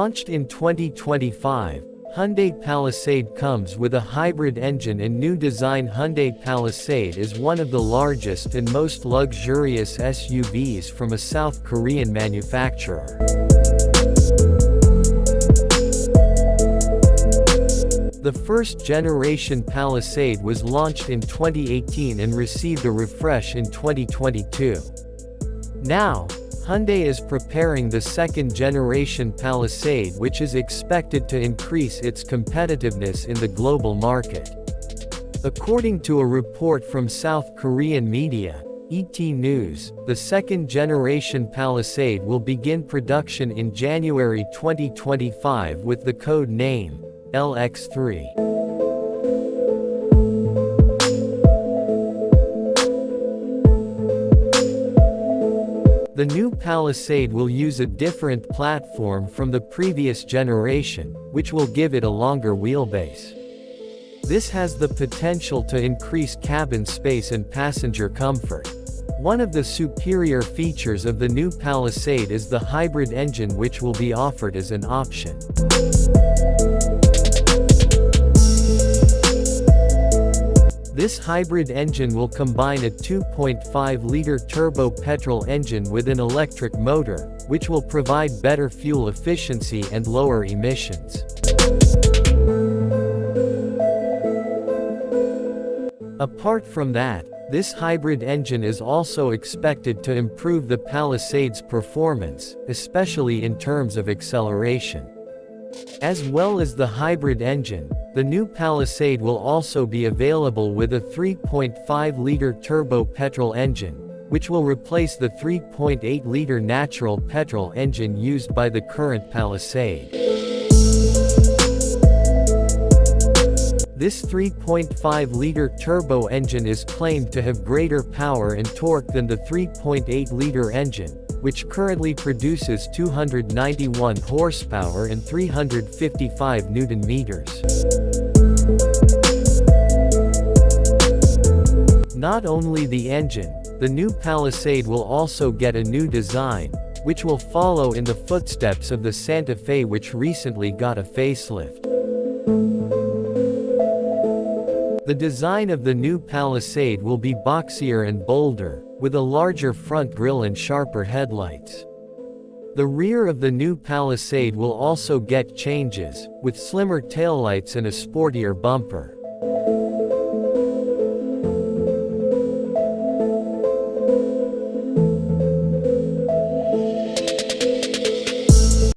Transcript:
Launched in 2025, Hyundai Palisade comes with a hybrid engine and new design. Hyundai Palisade is one of the largest and most luxurious SUVs from a South Korean manufacturer. The first-generation Palisade was launched in 2018 and received a refresh in 2022. Now, Hyundai is preparing the second-generation Palisade, which is expected to increase its competitiveness in the global market. According to a report from South Korean media, ET News, the second-generation Palisade will begin production in January 2025 with the code name LX3. The new Palisade will use a different platform from the previous generation, which will give it a longer wheelbase. This has the potential to increase cabin space and passenger comfort. One of the superior features of the new Palisade is the hybrid engine, which will be offered as an option. This hybrid engine will combine a 2.5-liter turbo petrol engine with an electric motor, which will provide better fuel efficiency and lower emissions. Apart from that, this hybrid engine is also expected to improve the Palisade's performance, especially in terms of acceleration. As well as the hybrid engine, the new Palisade will also be available with a 3.5-liter turbo petrol engine, which will replace the 3.8-liter natural petrol engine used by the current Palisade. This 3.5-liter turbo engine is claimed to have greater power and torque than the 3.8-liter engine, which currently produces 291 horsepower and 355 Nm. Not only the engine, the new Palisade will also get a new design, which will follow in the footsteps of the Santa Fe, which recently got a facelift. The design of the new Palisade will be boxier and bolder, with a larger front grille and sharper headlights. The rear of the new Palisade will also get changes, with slimmer taillights and a sportier bumper.